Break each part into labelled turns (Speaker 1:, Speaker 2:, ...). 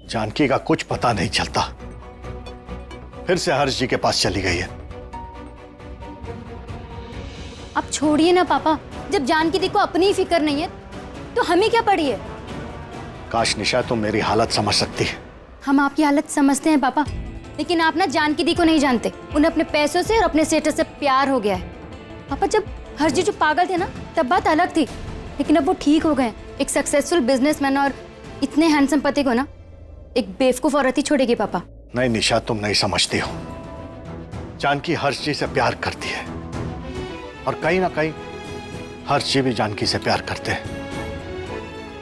Speaker 1: जानकी का कुछ पता नहीं चलता, फिर से हर्ष जी के पास चली गई है।
Speaker 2: आप छोड़िए ना पापा, जब जानकी दी को अपनी ही फिक्र नहीं है तो हमें क्या पड़ी है।
Speaker 1: काश निशा तुम मेरी हालत समझ सकती है।
Speaker 2: हम आपकी हालत समझते हैं पापा, लेकिन आप ना जानकी दी को नहीं जानते। उन्हें अपने पैसों से और अपने स्टेटस से प्यार हो गया है। पापा जब हर्ष जी जो पागल थे ना तब बात अलग थी, लेकिन अब वो ठीक हो गए। एक सक्सेसफुल बिजनेसमैन और इतने हैंडसम पति को ना एक बेवकूफ औरत ही छोड़ेगी पापा।
Speaker 1: नहीं निशा, तुम नहीं समझती हो। जानकी हर्ष जी से प्यार करती है और कहीं ना कहीं हर्ष जी भी जानकी से प्यार करते हैं।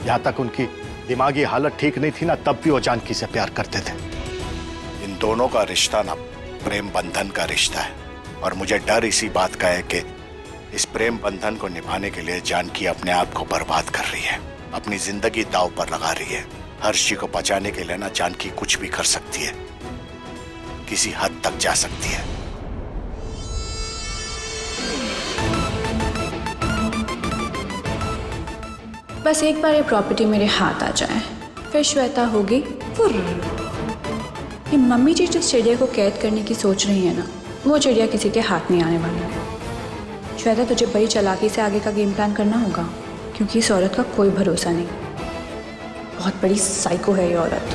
Speaker 1: यहां तक उनकी दिमागी हालत ठीक नहीं थी ना, तब भी वो जानकी से प्यार करते थे। इन दोनों का रिश्ता ना प्रेम बंधन का रिश्ता है, और मुझे डर इसी बात का है कि इस प्रेम बंधन को निभाने के लिए जानकी अपने आप को बर्बाद कर रही है, अपनी जिंदगी दांव पर लगा रही है। हर्ष जी को बचाने के लिए ना जानकी कुछ भी कर सकती है, किसी हद तक जा सकती है।
Speaker 3: बस एक बार ये प्रॉपर्टी मेरे हाथ आ जाए, फिर श्वेता होगी फुर्र। ये मम्मी जी जिस चिड़िया को कैद करने की सोच रही है ना, वो चिड़िया किसी के हाथ नहीं आने वाली। श्वेता तुझे बड़ी चालाकी से आगे का गेम प्लान करना होगा, क्योंकि इस औरत का कोई भरोसा नहीं। बहुत बड़ी साइको है ये औरत।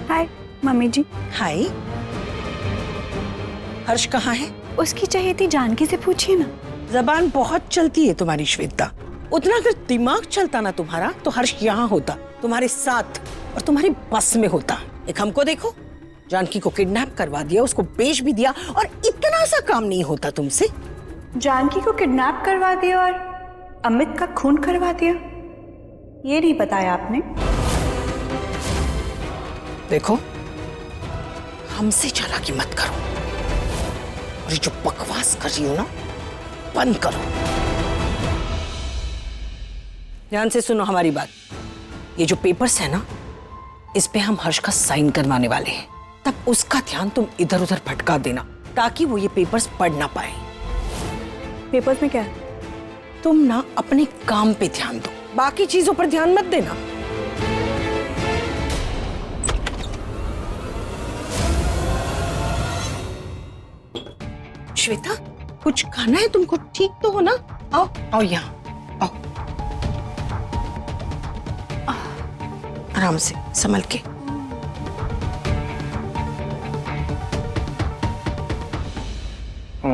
Speaker 3: हाय मम्मी जी।
Speaker 4: हाय। हर्ष कहाँ है?
Speaker 3: उसकी चाहिए थी जानकी से पूछिए ना।
Speaker 4: जबान बहुत चलती है तुम्हारी श्वेता। उतना अगर दिमाग चलता ना तुम्हारा तो हर्ष यहाँ होता, तुम्हारे साथ और तुम्हारी बस में होता। एक हमको देखो, जानकी को किडनैप करवा दिया, उसको बेच भी दिया, और इतना सा काम नहीं होता तुमसे।
Speaker 3: जानकी को किडनैप करवा दिया और अमित का खून करवा दिया, ये नहीं बताया आपने।
Speaker 4: देखो, हमसे चालाकी मत करो, और ये जो बकवास कर रही हो ना, बंद करो। ध्यान से सुनो हमारी बात। ये जो पेपर्स है ना, इस पे हम हर्ष का साइन करवाने वाले हैं। तब उसका ध्यान तुम इधर उधर भटका देना, ताकि वो ये पेपर्स पढ़ ना पाए।
Speaker 3: पेपर्स में क्या है?
Speaker 4: तुम ना अपने काम पे ध्यान दो, बाकी चीजों पर ध्यान मत देना। श्वेता, कुछ खाना है तुमको? ठीक तो हो ना? आओ आओ, यहाँ आओ, आराम से संभल के।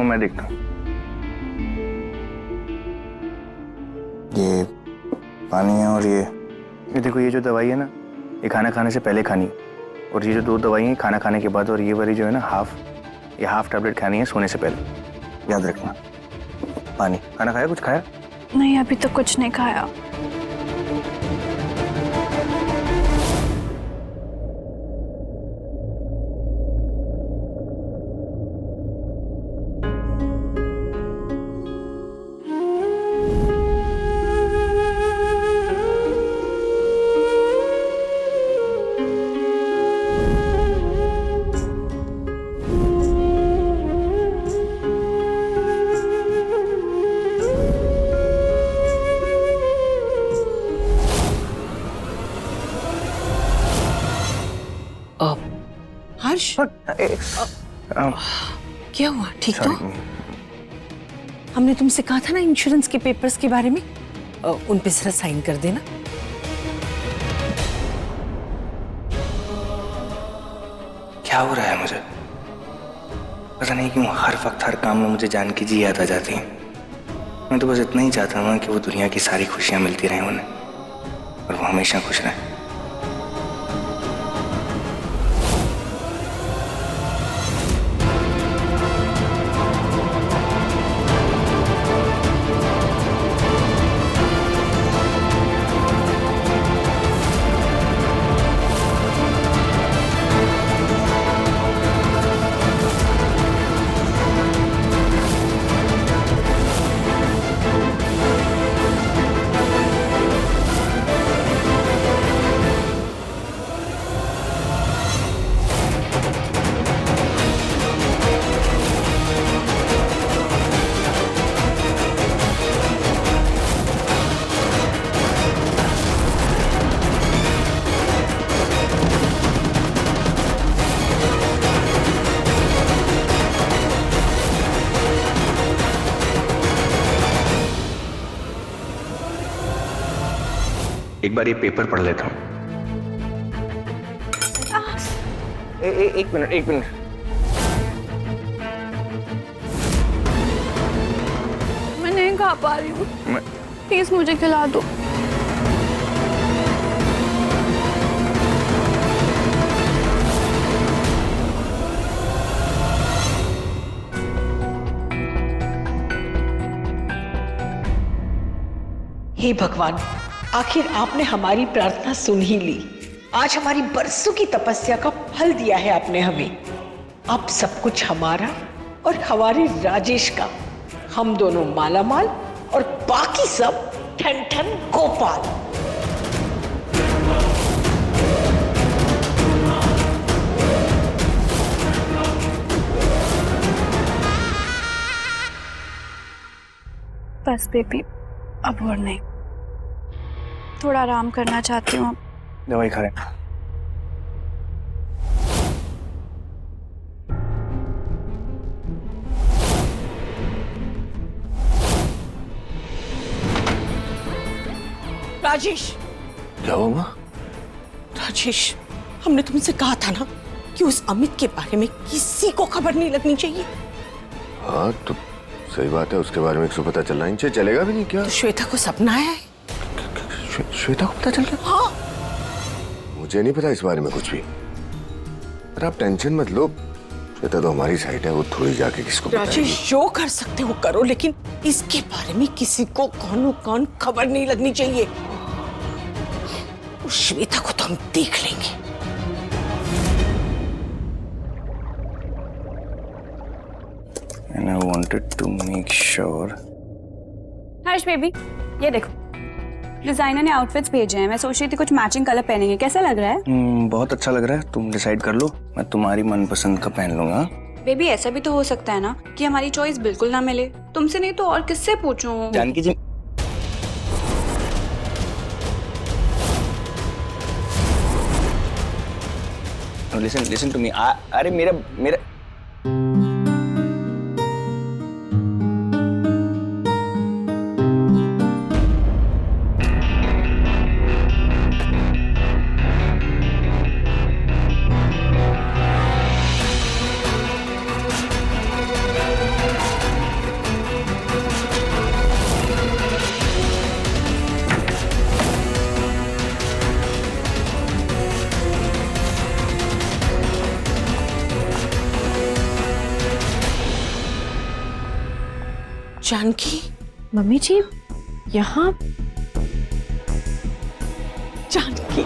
Speaker 5: मैं देखता हूँ। ये पानी है, और ये देखो, ये जो दवाई है ना, ये खाना खाने से पहले खानी है, और ये जो 2 दवाई है खाना खाने के बाद, और ये वाली जो है ना हाफ टैबलेट खानी है सोने से पहले। याद रखना। पानी। खाना खाया? कुछ खाया?
Speaker 3: नहीं, अभी तो कुछ नहीं खाया।
Speaker 4: हर्ष, क्या हुआ? ठीक तो? हमने तुमसे कहा था ना इंश्योरेंस के पेपर्स के बारे में, उन पे जरा साइन कर देना।
Speaker 5: क्या हो रहा है मुझे? पता नहीं क्यों हर वक्त हर काम में मुझे जानकी जी याद आ जाती है। मैं तो बस इतना ही चाहता हूँ कि वो दुनिया की सारी खुशियाँ मिलती रहें उन्हें, और वो हमेशा खुश रहें। एक बार ये पेपर पढ़ लेता हूँ। एक मिनट, एक मिनट।
Speaker 3: मैं नहीं खा पा रही हूँ, प्लीज मुझे खिला दो।
Speaker 4: हे भगवान, आखिर आपने हमारी प्रार्थना सुन ही ली। आज हमारी बरसों की तपस्या का फल दिया है आपने हमें। अब सब कुछ हमारा और हमारे राजेश का। हम दोनों मालामाल और बाकी सब ठन ठन गोपाल।
Speaker 3: बस बेबी, अब और नहीं। थोड़ा आराम करना चाहती हूँ।
Speaker 5: दवाई खा रहे हैं।
Speaker 4: राजेश,
Speaker 5: क्या हुआ?
Speaker 4: राजेश, हमने तुमसे कहा था ना कि उस अमित के बारे में किसी को खबर नहीं लगनी चाहिए।
Speaker 6: हाँ तो सही बात है, उसके बारे में 100 पता चलना ही चाहिए। चलेगा भी नहीं क्या?
Speaker 4: तो श्वेता को सपना आया है।
Speaker 6: श्वेता को पता चल गया?
Speaker 4: हाँ,
Speaker 6: मुझे नहीं पता इस बारे में कुछ भी। पर आप टेंशन मत लो, श्वेता तो हमारी साइड है, वो थोड़ी जाके किसको बताएगी।
Speaker 4: राजेश, जो कर सकते हो करो, लेकिन इसके बारे में किसी को कौन खबर नहीं लगनी चाहिए। उस श्वेता को तो हम देख लेंगे।
Speaker 5: And I wanted to make sure.
Speaker 3: Harsh baby, ये देखो, डिजाइनर ने आउटफिट्स भेजे हैं। मैं सोच रही थी कुछ मैचिंग कलर पहनेंगे। कैसा लग रहा है?
Speaker 5: बहुत अच्छा लग रहा है। तुम डिसाइड कर लो, मैं तुम्हारी मनपसंद का पहन लूंगा।
Speaker 3: बेबी, ऐसा भी तो हो सकता है ना कि हमारी चॉइस बिल्कुल ना मिले। तुमसे नहीं तो और किससे पूछूं?
Speaker 5: जानकी जी, लिसन टू मी। अरे मेरा
Speaker 4: जानकी,
Speaker 7: मम्मी जी, यहाँ?
Speaker 4: जानकी,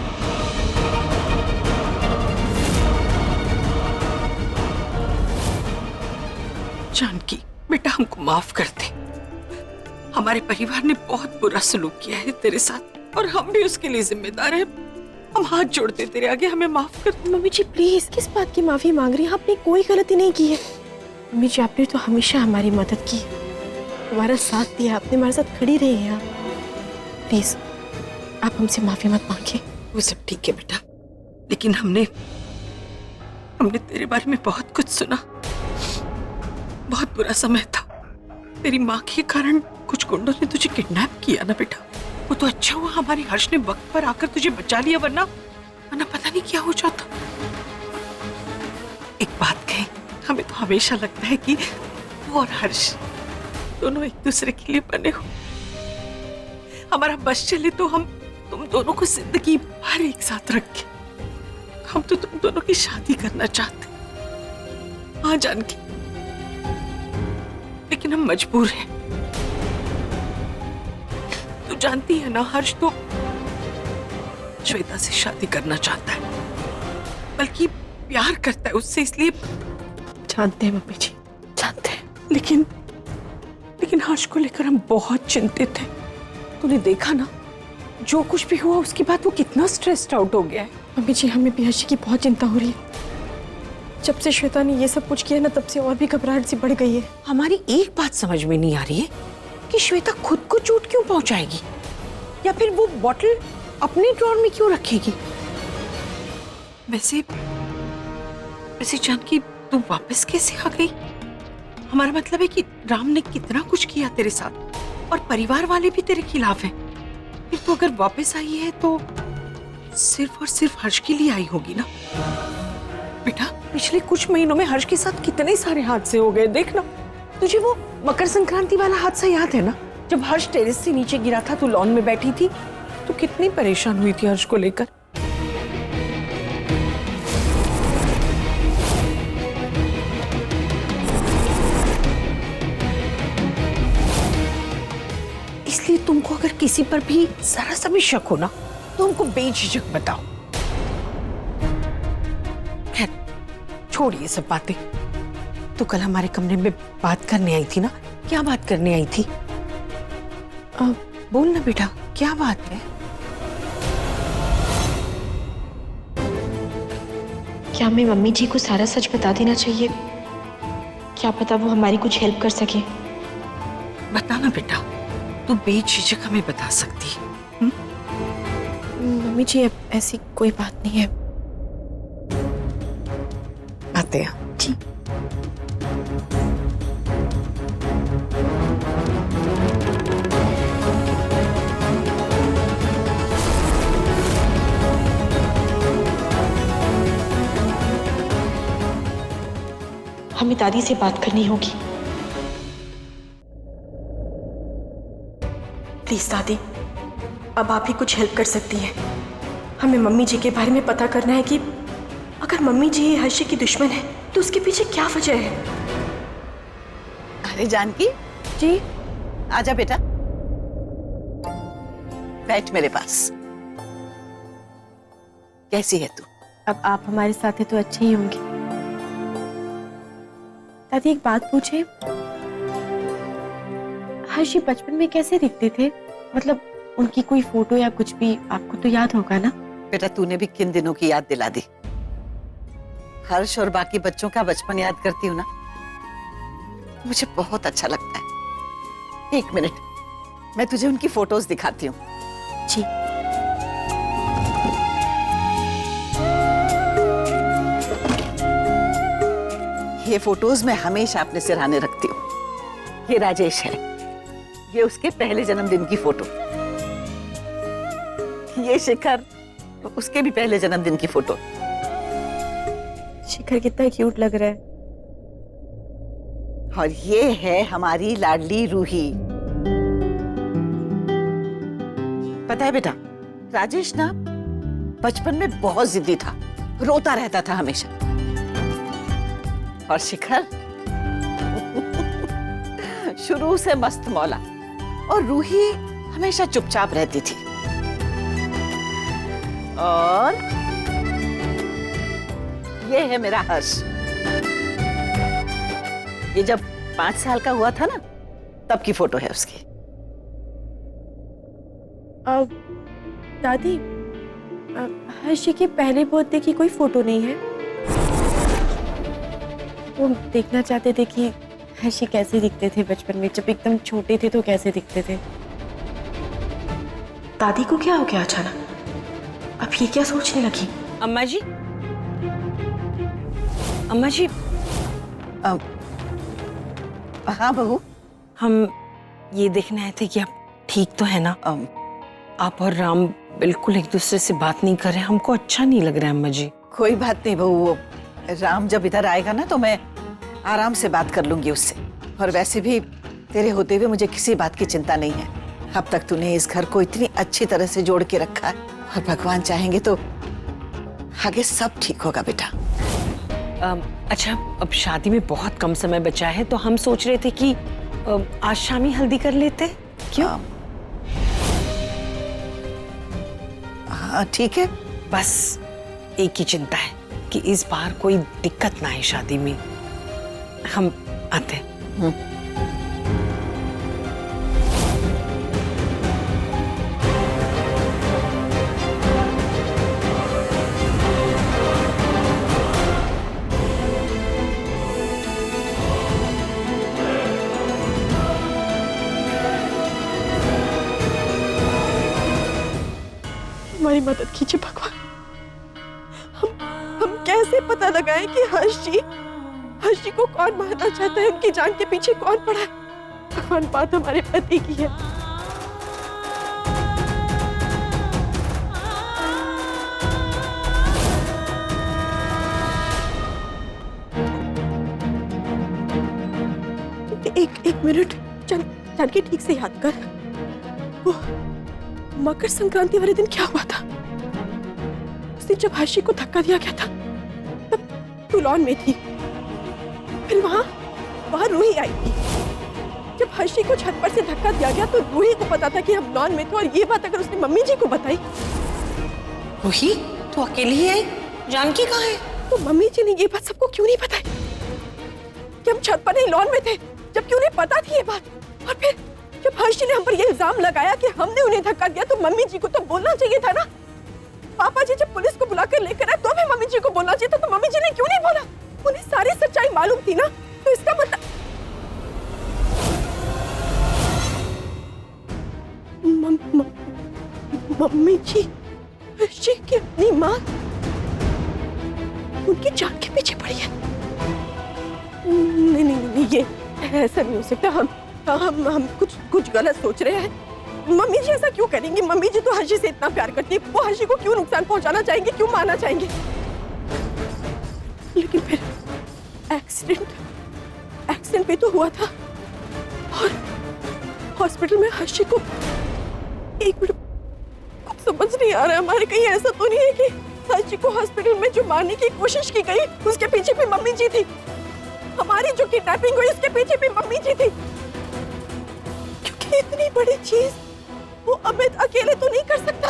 Speaker 4: जानकी बेटा, हमको माफ कर दे। हमारे परिवार ने बहुत बुरा सलूक किया है तेरे साथ और हम भी उसके लिए जिम्मेदार हैं। हम हाथ जोड़ते तेरे आगे, हमें माफ कर दे।
Speaker 7: मम्मी जी प्लीज, किस बात की माफी मांग रही हैं? आपने कोई गलती नहीं की है। मम्मी जी, आपने तो हमेशा हमारी मदद की, हमारा साथ दिया, आपने हमारे साथ खड़ी रही हैं। आप प्लीज, आप हमसे माफी मत मांगिए।
Speaker 4: वो सब ठीक है बेटा, लेकिन हमने तेरे बारे में बहुत कुछ सुना। बहुत बुरा समय था। तेरी माँ के कारण कुछ गुंडों ने तुझे किडनैप किया ना बेटा। वो तो अच्छा हुआ हमारे हर्ष ने वक्त पर आकर तुझे बचा लिया, वरना पता नहीं क्या हो जाता। एक बात कहें, हमें तो हमेशा लगता है कि तू और हर्ष दोनों एक दूसरे के लिए बने हो। हमारा बस चले तो हम तुम दोनों को जिंदगी भर एक साथ रखें। हम तो तुम दोनों की शादी करना चाहते। हाँ जानकी, लेकिन हम मजबूर हैं। तू जानती है ना, हर्ष तो श्वेता से शादी करना चाहता है, बल्कि प्यार करता है उससे, इसलिए।
Speaker 7: जानते हैं मम्मी जी, जानते हैं।
Speaker 4: लेकिन हर्ष को लेकर हम बहुत चिंतित हैं। तूने देखा ना, जो कुछ भी हुआ उसके बाद वो कितना स्ट्रेस्ड आउट हो गया है।
Speaker 7: मम्मी जी, हमें भी हर्ष की बहुत चिंता हो रही है। जब से श्वेता ने ये सब कुछ किया ना, तब से और भी घबराहट सी बढ़ गई है।
Speaker 4: हमारी एक बात समझ में नहीं आ रही है कि श्वेता खुद को चोट क्यों पहुंचाएगी, या फिर वो बॉटल अपने ड्रॉर में क्यों रखेगी। वैसे जानकी, तू वापस कैसे आ गई? हमारा मतलब है कि राम ने कितना कुछ किया तेरे साथ, और परिवार वाले भी तेरे खिलाफ हैं। फिर तो अगर वापस आई है तो सिर्फ और सिर्फ हर्ष के लिए आई होगी ना। बेटा पिछले कुछ महीनों में हर्ष के साथ कितने सारे हादसे हो गए, देखना। तुझे वो मकर संक्रांति वाला हादसा याद है ना, जब हर्ष टेरेस से नीचे गिरा था, तू लॉन में बैठी थी, तो कितनी परेशान हुई थी हर्ष को लेकर। इसलिए तुमको अगर किसी पर भी जरा सा भी शक हो ना, तो हमको बेझिझक बताओ। खैर छोड़िए सब बातें। तो कल हमारे कमरे में बात करने आई थी ना, क्या बात करने आई थी? बोल ना बेटा, क्या बात है?
Speaker 7: क्या हमें मम्मी जी को सारा सच बता देना चाहिए? क्या पता वो हमारी कुछ हेल्प कर सके।
Speaker 4: बता ना बेटा, तू बेझिझक हमें बता सकती है।
Speaker 7: मम्मी जी ऐसी कोई बात नहीं है।
Speaker 4: आते हैं
Speaker 7: जी। हमें दादी से बात करनी होगी। प्लीज दादी, अब आप ही कुछ हेल्प कर सकती हैं। हमें मम्मी जी के बारे में पता करना है कि अगर मम्मी जी हर्षी की दुश्मन है तो उसके पीछे क्या वजह है।
Speaker 8: अरे जानकी
Speaker 7: जी।
Speaker 8: आजा बेटा, बैठ मेरे पास। कैसी है तू?
Speaker 7: अब आप हमारे साथ हैं तो अच्छे ही होंगे। दादी एक बात पूछे, हर्षी बचपन में कैसे दिखते थे? मतलब उनकी कोई फोटो या कुछ भी आपको तो याद होगा ना?
Speaker 8: बेटा तूने भी किन दिनों की याद दिला दी। हर्ष और बाकी बच्चों का बचपन याद करती हूँ ना, मुझे बहुत अच्छा लगता है। एक मिनट, मैं तुझे उनकी फोटोज दिखाती हूँ।
Speaker 7: जी।
Speaker 8: ये फोटोज मैं हमेशा अपने सिरहाने रखती हूँ। ये राजेश है, ये उसके पहले जन्मदिन की फोटो। ये शिखर, उसके भी पहले जन्मदिन की फोटो।
Speaker 7: शिखर कितना क्यूट लग रहा है।
Speaker 8: और ये है हमारी लाडली रूही। पता है बेटा, राजेश ना बचपन में बहुत जिद्दी था, रोता रहता था हमेशा। और शिखर शुरू से मस्त मौला, और रूही हमेशा चुपचाप रहती थी। और ये है मेरा हर्ष। ये जब 5 साल का हुआ था ना, तब की फोटो है उसकी।
Speaker 7: दादी, हर्षी के पहले बर्थडे की कोई फोटो नहीं है? वो देखना चाहते थे कि हर्षी कैसे दिखते थे बचपन में, जब एकदम छोटे थे तो कैसे दिखते थे। दादी को क्या हो गया अचानक? अब ये क्या सोचने लगी?
Speaker 4: अम्मा जी, अम्मा जी।
Speaker 8: हाँ बहू,
Speaker 4: हम ये देखने आए थे कि आप ठीक तो है ना? आप और राम बिल्कुल एक दूसरे से बात नहीं कर रहे, हमको अच्छा नहीं लग रहा है अम्मा जी।
Speaker 8: कोई बात नहीं बहू, वो राम जब इधर आएगा ना तो मैं आराम से बात कर लूंगी उससे। और वैसे भी तेरे होते हुए मुझे किसी बात की चिंता नहीं है। अब तक तूने इस घर को इतनी अच्छी तरह से जोड़ के रखा है, और भगवान चाहेंगे तो आगे सब ठीक होगा बेटा।
Speaker 4: अच्छा, अब शादी में बहुत कम समय बचा है, तो हम सोच रहे थे कि आज शाम ही हल्दी कर लेते। क्यों?
Speaker 8: हाँ ठीक है।
Speaker 4: बस एक ही चिंता है कि इस बार कोई दिक्कत ना आए शादी में। हम आते हैं।
Speaker 7: हमारी मदद कीजिए भगवान। हम कैसे पता लगाएं कि हर्षी को कौन मारना चाहता है, उनकी जान के पीछे कौन पड़ा है? भगवान, बात हमारे पति की है। एक मिनट जानकी, ठीक से याद कर। वो मकर संक्रांति वाले दिन क्या हुआ था? उस दिन जब हर्षी को धक्का दिया गया था तब तू लॉन में थी। फिर वहां रूही आई थी। जब हर्षी को छत पर से धक्का दिया गया तो रूही को पता था कि हम लॉन में थे, और ये बात अगर उसने मम्मी जी को बताई।
Speaker 4: रूही तू अकेली ही आई, जानकी कहाँ है?
Speaker 7: तो मम्मी जी ने ये बात सबको क्यों नहीं बताई कि हम छत पर नहीं लॉन में थे, जबकि उन्हें पता थी ये बात? और फिर जब हर्षी ने हम पर ये इल्जाम लगाया कि हमने उन्हें धक्का दिया, तो मम्मी जी को तो बोलना चाहिए था ना। पापा जी जब पुलिस को बुलाकर लेकर आए तो भी मम्मी जी को बोलना चाहिए था, तो मम्मी जी ने क्यों नहीं बोला? उन्हें सारी सच्चाई मालूम थी ना, तो इसका मतलब मम्मी जी हर्षी की अपनी माँ उनकी जान के पीछे पड़ी है। नहीं नहीं नहीं, ये ऐसा नहीं हो सकता। हम कुछ गलत सोच रहे हैं। मम्मी जी ऐसा क्यों करेंगी? मम्मी जी तो हर्षी से इतना प्यार करती है, वो हर्षी को क्यों नुकसान पहुंचाना चाहेंगे, क्यों मारना चाहेंगे? लेकिन फिर एक्सीडेंट भी तो हुआ था, और हॉस्पिटल में हर्षी को एक मिनट कुछ समझ नहीं आ रहा है हमारे। कहीं ऐसा तो नहीं है कि हर्षी को हॉस्पिटल में जो मारने की कोशिश की गई उसके पीछे भी मम्मी जी थी? हमारी जो किडनैपिंग हुई उसके पीछे भी मम्मी जी थी? क्योंकि इतनी बड़ी चीज वो अमित अकेले तो नहीं कर सकता।